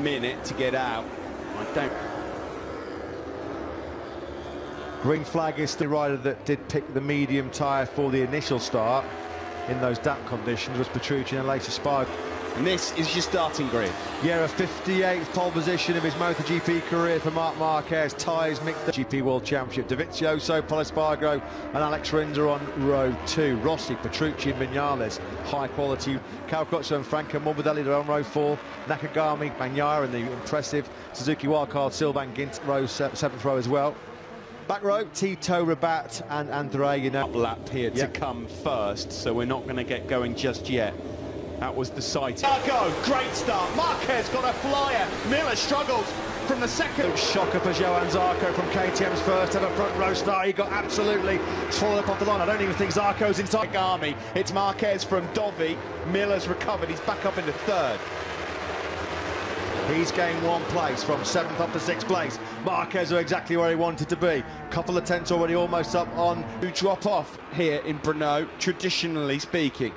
minute to get out. I don't... Green flag is the rider that did pick the medium tyre for the initial start in those damp conditions was Petrucci and later Spargo. And this is your starting grid. Yeah, a 58th pole position of his MotoGP career for Marc Marquez. Ties Mick the GP World Championship. Dovizioso, Pol Espargaro and Alex Rins are on row 2. Rossi, Petrucci and Viñales, high quality. Cal Crutchlow and Franco Morbidelli are on row 4. Nakagami, Bagnaia and the impressive Suzuki wildcard Sylvain Gint, row 7th row as well. Back row, Tito, Rabat and Andre, you know. Lap here to come first, so we're not going to get going just yet. That was the sight. Argo, great start. Marquez got a flyer. Miller struggles from the second. Shocker for Johan Zarco from KTM's first ever front row start. He got absolutely swallowed up off the line. I don't even think Zarco's inside. Army. It's Marquez from Dovi. Miller's recovered. He's back up into 3rd. He's gained 1 place from 7th up to 6th place. Marquez are exactly where he wanted to be. Couple of tenths already almost up on who drop off here in Brno, traditionally speaking.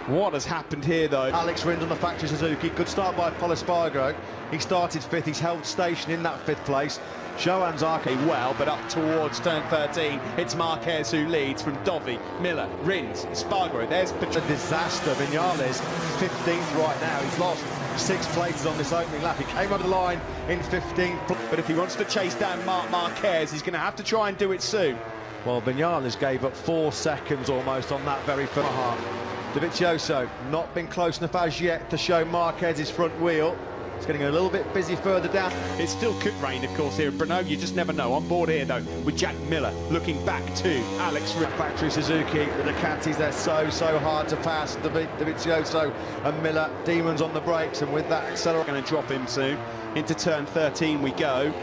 What has happened here, though? Alex Rins on the factory Suzuki. Good start by Pol Espargaro. He started 5th. He's held station in that 5th place. Johan Zarco well, but up towards turn 13, it's Marquez who leads from Dovi, Miller, Rins, Espargaro. There's a disaster. Viñales 15th right now. He's lost 6 places on this opening lap. He came over the line in 15th. But if he wants to chase down Marc Marquez, he's going to have to try and do it soon. Well, Viñales gave up 4 seconds almost on that very first. Dovizioso not been close enough as yet to show Marquez's front wheel. It's getting a little bit busy further down. It still could rain, of course, here at Brno. You just never know. On board here, though, with Jack Miller looking back to Alex Rins. Factory Suzuki, the Ducatis, they're so hard to pass. Dovizioso and Miller, demons on the brakes, and with that accelerator. Going to drop him soon. Into turn 13 we go.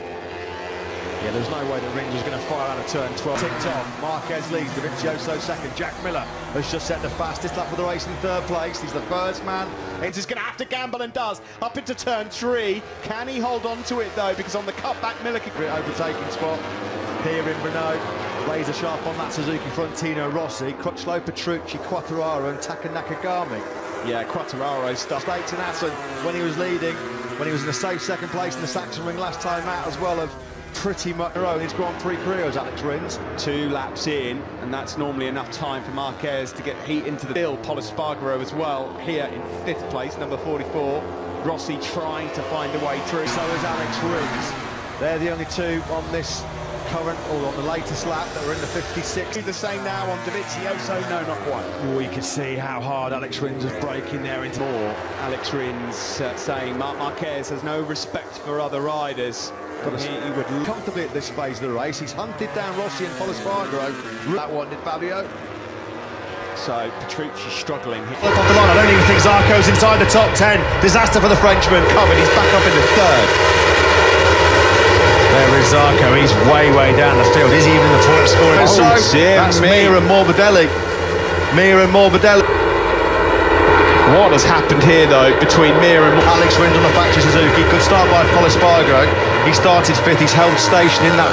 Yeah, there's no way that Rins is going to fire out of turn 12. Ticked off. Marquez leads. Dovizioso second. Jack Miller has just set the fastest lap of the race in 3rd place. He's the first man. He's going to have to gamble and does. Up into turn 3. Can he hold on to it, though? Because on the cutback, Miller could... Overtaking spot here in Brno. Razor sharp on that Suzuki Frontino Rossi. Crutchlow, Petrucci, Quartararo and Taka Nakagami. Yeah, Quartararo stuff. States in Assen when he was leading, when he was in a safe 2nd place in the Saxon Ring last time out as well, of pretty much in his Grand Prix career as Alex Rins. 2 laps in, and that's normally enough time for Marquez to get heat into the field. Pol Espargaro as well, here in 5th place, number 44. Rossi trying to find a way through. So is Alex Rins. They're the only 2 on this current, or on the latest lap, that were in the 56. The same now on Dovizioso, no, not quite. Well, you can see how hard Alex Rins is breaking there into more. Alex Rins saying Marc Marquez has no respect for other riders. But he would comfortably at this phase of the race. He's hunted down Rossi and Pol Espargaro. That one did Fabio. So Petrucci struggling here. Off the line. I don't even think Zarco's inside the top 10. Disaster for the Frenchman. Covered. He's back up into 3rd. There is Zarco. He's way down the field. Is he even in the point scoring? That's Mir and Morbidelli. Mir and Morbidelli. What has happened here, though, between Mir and Alex Rins on the factory Suzuki. Good start by Pol Espargaro. He started 5th. He's held station in that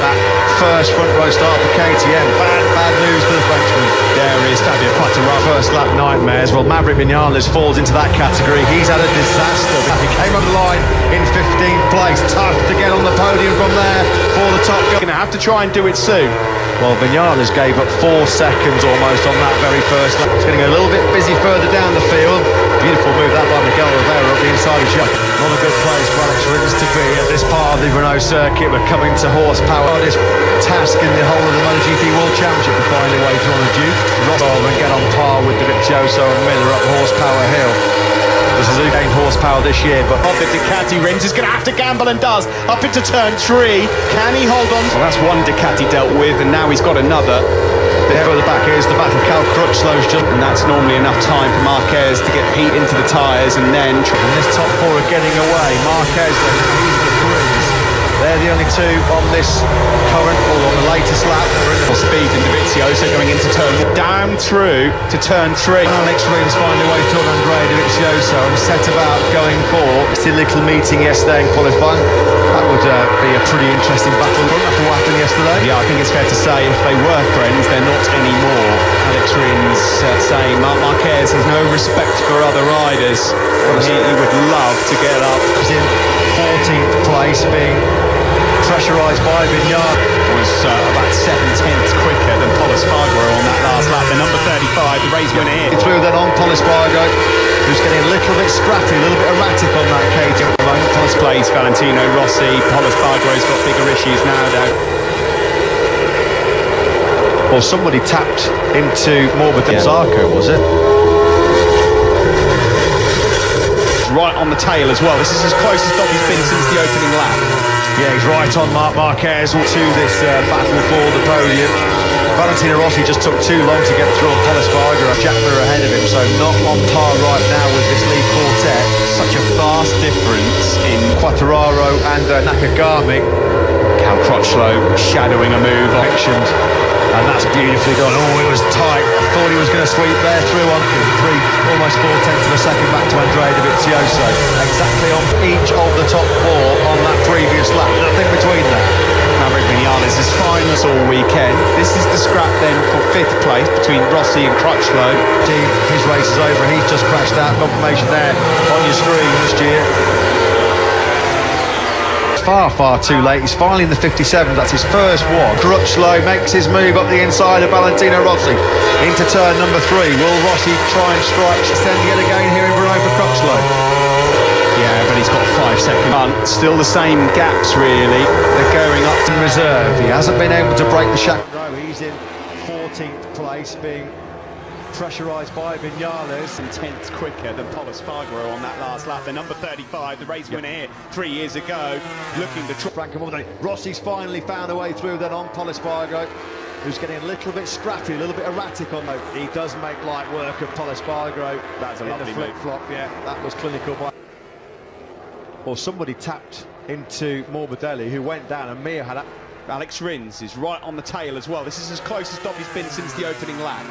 first front row start for KTM. Bad news for the Frenchman. There is Fabio Quartararo. First lap nightmares. Well, Maverick Viñales falls into that category. He's had a disaster. He came on the line in 15th place. Tough to get on the podium from there for the top guy. Going to have to try and do it soon. Well, Viñales gave up 4 seconds almost on that very first lap. It's getting a little bit busy further down the field. Beautiful move that by Miguel Rivera up the inside of Jacques. Not a good place for Alex Rins to be at this part of the Renault circuit. We're coming to horsepower. Hardest task in the whole of the MotoGP World Championship to find a way to on the Duke. Rossi and get on par with Dovizioso and Miller up Horsepower Hill. This is a gained horsepower this year, but the Ducati. Rins is going to have to gamble and does. Up into turn 3. Can he hold on? Well, that's one Ducati dealt with, and now he's got another. Bit further back, here's the battle. Cal Crutchlow's just... And that's normally enough time for Marquez to get heat into the tyres and then... And this top 4 are getting away. Marquez, he's the Rins. They're the only 2 on this current, or on the latest lap. Speed and Dovizioso going into turn 1. Down through to turn 3. Alex Rins finally away to Andre Dovizioso and set about going for interesting little meeting yesterday in qualifying. That would be a pretty interesting battle after what happened yesterday. Yeah, I think it's fair to say if they were friends, they're not anymore. Alex Rins saying Marc Marquez has no respect for other riders. He would love to get up. He's in 14th place, being pressurised by Vignales. Was about 7/10 quicker than Pol Espargaro on that last lap. The number 35, the race winner here. Through then on Pol Espargaro, who's getting a little bit scrappy, a little bit erratic on that cage at the moment. Pol plays Valentino Rossi. Pol Espargaro's got bigger issues now, though. Well, somebody tapped into Morbidelli. Zarco, was it? Right on the tail as well. This is as close as Dobby's been since the opening lap. Yeah, he's right on Marc Marquez to this battle for the podium. Valentino Rossi just took too long to get through on Pol Espargaro. Jack Miller ahead of him, so not on par right now with this lead quartet. Such a vast difference in Quartararo and Nakagami. Cal Crutchlow shadowing a move. Actioned, and that's beautifully done. Oh, it was tight. I thought he was going to sweep there through on almost 4/10 of a second back to Andrea Dovizioso. Exactly on each of the top four on that previous lap. Nothing between them. Maverick Vinales is finals all weekend. This is the scrap then for 5th place between Rossi and Crutchlow. His race is over. He's just crashed out. Confirmation there on your screen this year. Far too late. He's finally in the 57. That's his first one. Crutchlow makes his move up the inside of Valentino Rossi into turn number 3. Will Rossi try and strike extend yet again here in Brno for Crutchlow? Yeah, but he's got 5-second. Still the same gaps, really. They're going up in reserve. He hasn't been able to break the shackle. He's in 14th place, being pressurised by Vignales. 10ths quicker than Pol Espargaro on that last lap. The number 35, the race winner here 3 years ago, looking to Franco Morbidelli. Rossi's finally found a way through then on Pol Espargaro, who's getting a little bit scrappy, a little bit erratic on though. He does make light work of Pol Espargaro. That's a lovely flip-flop, yeah, that was clinical. Well, somebody tapped into Morbidelli, who went down, and Mia had Alex Rins is right on the tail as well. This is as close as Dobby's been since the opening lap.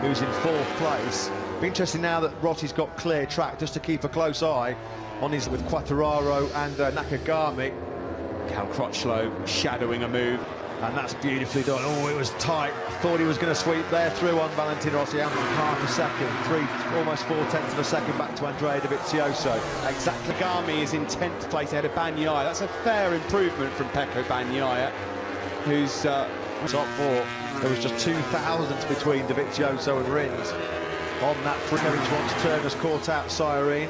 Who's in 4th place. Be interesting now that Rossi's got clear track, just to keep a close eye on his with Quartararo and Nakagami. Cal Crutchlow shadowing a move. And that's beautifully done. Oh, it was tight. I thought he was going to sweep there through on Valentino Rossi. Out half a second, almost 4/10 of a second back to Andrea Dovizioso. Exactly. Gami is in 10th place ahead of Bagnaia. That's a fair improvement from Pecco Bagnaia, who's top 4. There was just 2 thousandths between Dovizioso and Rins on that. Once Turner's caught out Cyrene.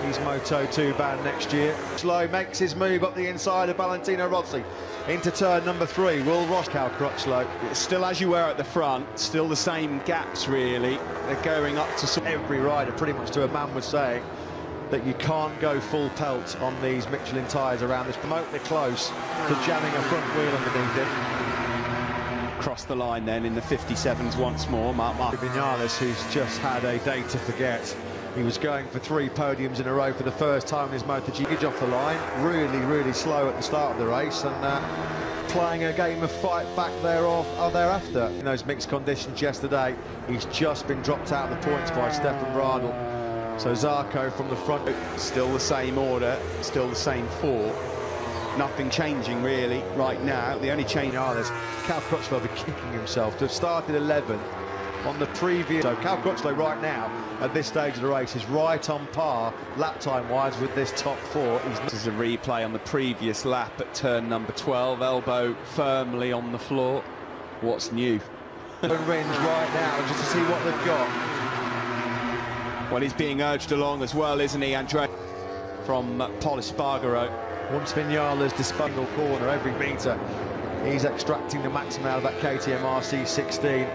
He's Moto2 banned next year. Crutchlow makes his move up the inside of Valentino Rossi into turn number 3. Will Ross Cal Crutchlow. It's still as you were at the front, still the same gaps really. They're going up to every rider, pretty much to a man, was saying that you can't go full pelt on these Michelin tyres around this, remotely close to jamming a front wheel underneath it. Across the line then in the 57s once more. Marc Vinales, who's just had a day to forget. He was going for 3 podiums in a row for the first time in his MotoGP. Off the line, really slow at the start of the race, and playing a game of fight back thereafter. In those mixed conditions yesterday, he's just been dropped out of the points by Stefan Bradl. So Zarco from the front. Still the same order, still the same 4. Nothing changing really right now. The only change there's Cal Crutchlow kicking himself to have started 11th on the previous. So Cal Crutchlow right now at this stage of the race is right on par lap time wise with this top 4. This is a replay on the previous lap at turn number 12. Elbow firmly on the floor. What's new? Rins right now just to see what they've got. Well, he's being urged along as well, isn't he, Andrea, from Pol Espargaro. Once Vignales disposal corner every metre, he's extracting the maximum out of that KTM RC16.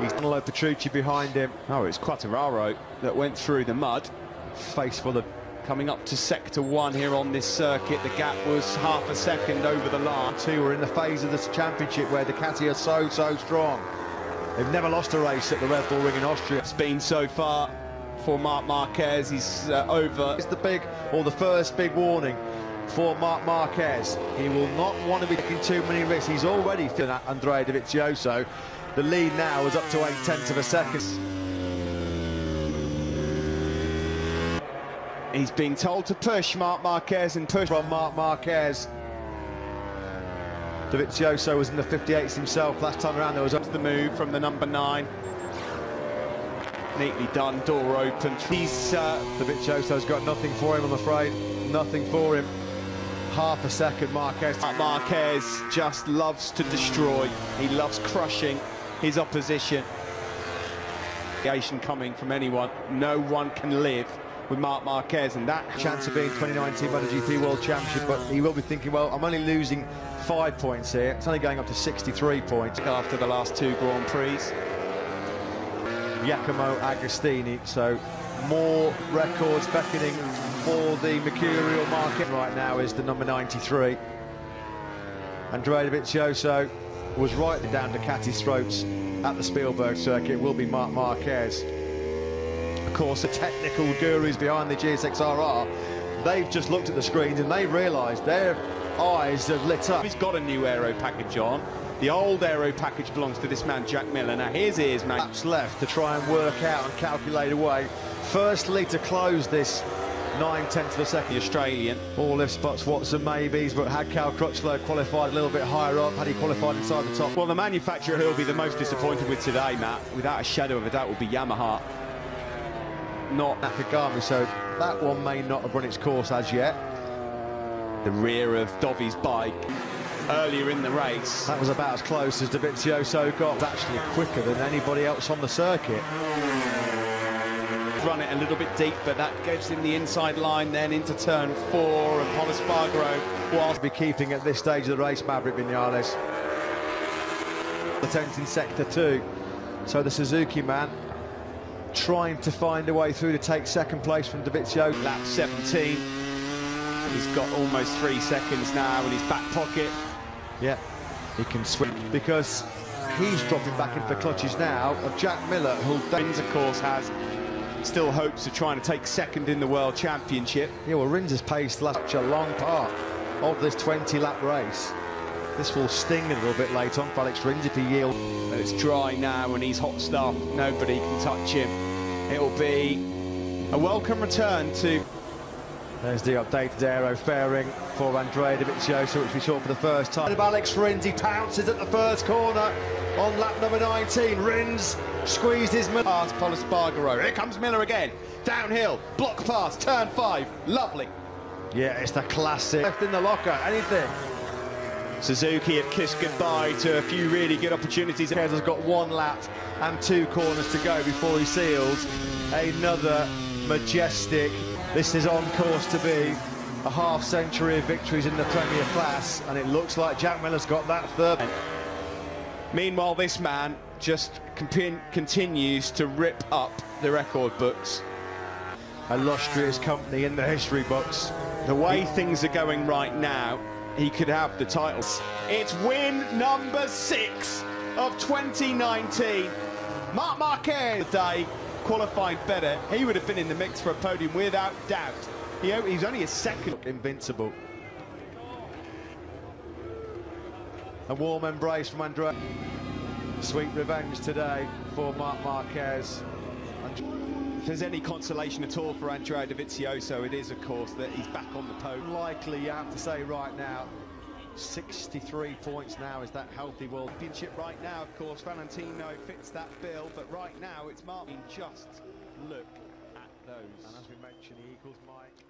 He's Danilo Petrucci behind him. Oh, it's Quartararo that went through the mud. Face full of coming up to sector 1 here on this circuit. The gap was half a second over the line. 2 are in the phase of this championship where Ducati are so strong. They've never lost a race at the Red Bull Ring in Austria. It's been so far for Marc Marquez. He's over. It's the first big warning for Marc Marquez. He will not want to be taking too many risks. He's already feeling at Andrea Dovizioso. The lead now is up to 8/10 of a second. He's being told to push Marc Marquez and push from Marc Marquez. Dovizioso was in the 58s himself last time around. There was the move from the number 9. Neatly done, door open. He's Dovizioso's got nothing for him, I'm afraid. Nothing for him. Half a second, Marquez. Marquez just loves to destroy. He loves crushing his opposition. Coming from anyone. No one can live with Marc Marquez, and that chance of being 2019 MotoGP World Championship, but he will be thinking, well, I'm only losing 5 points here. It's only going up to 63 points after the last 2 Grand Prix. Giacomo Agostini, so more records beckoning for the mercurial market right now is the number 93. Andrea Dovizioso was right down Ducati's throats at the Spielberg circuit. It will be Marc Marquez. Of course, the technical gurus behind the GSX-RR, they've just looked at the screens and they've realised their eyes have lit up. He's got a new aero package on. The old aero package belongs to this man, Jack Miller. Now, here's his man. Laps left to try and work out and calculate away. Firstly, to close this 9/10 of a second. The Australian. All lift spots, what's and maybes, but had Cal Crutchlow qualified a little bit higher up, had he qualified inside the top? Well, the manufacturer who'll be the most disappointed with today, Matt, without a shadow of a doubt, will be Yamaha. Not Nakagami, so that one may not have run its course as yet. The rear of Dovi's bike earlier in the race. That was about as close as Dovizioso got. Actually quicker than anybody else on the circuit. Run it a little bit deep, but that gets in the inside line, then into turn 4, and Pol Espargaro will be keeping at this stage of the race, Maverick Vinales. The 10th in sector 2. So the Suzuki man trying to find a way through to take second place from Dovizioso. Lap 17. He's got almost 3 seconds now in his back pocket. Yeah, he can swing because he's dropping back into the clutches now of Jack Miller, who Rins, of course, has still hopes of trying to take second in the World Championship. Yeah, well, Rins has paced such a long part of this 20-lap race. This will sting a little bit late on for Alex Rins if he yields. But it's dry now and he's hot stuff. Nobody can touch him. It'll be a welcome return to... There's the updated aero fairing for Andrea Dovizioso, which we saw for the first time. And Alex Rins, he pounces at the first corner on lap number 19. Rins squeezed his past Pol Espargaro. Here comes Miller again. Downhill, block pass, turn 5. Lovely. Yeah, it's the classic. Left in the locker, anything. Suzuki have kissed goodbye to a few really good opportunities. Has got 1 lap and 2 corners to go before he seals another majestic. This is on course to be a half-century of victories in the Premier class, and it looks like Jack Miller's got that third. Meanwhile, this man just continues to rip up the record books. Illustrious company in the history books. The way things are going right now, he could have the titles. It's win number 6 of 2019. Marc Marquez today qualified better. He would have been in the mix for a podium without doubt. He's only a second. Invincible. A warm embrace from Andrea. Sweet revenge today for Marc Marquez. If there's any consolation at all for Andrea Dovizioso, it is, of course, that he's back on the podium. Likely, you have to say right now, 63 points now is that healthy World Championship right now. Of course, Valentino fits that bill, but right now it's Martin. Just look at those. And as we mentioned, he equals Mike.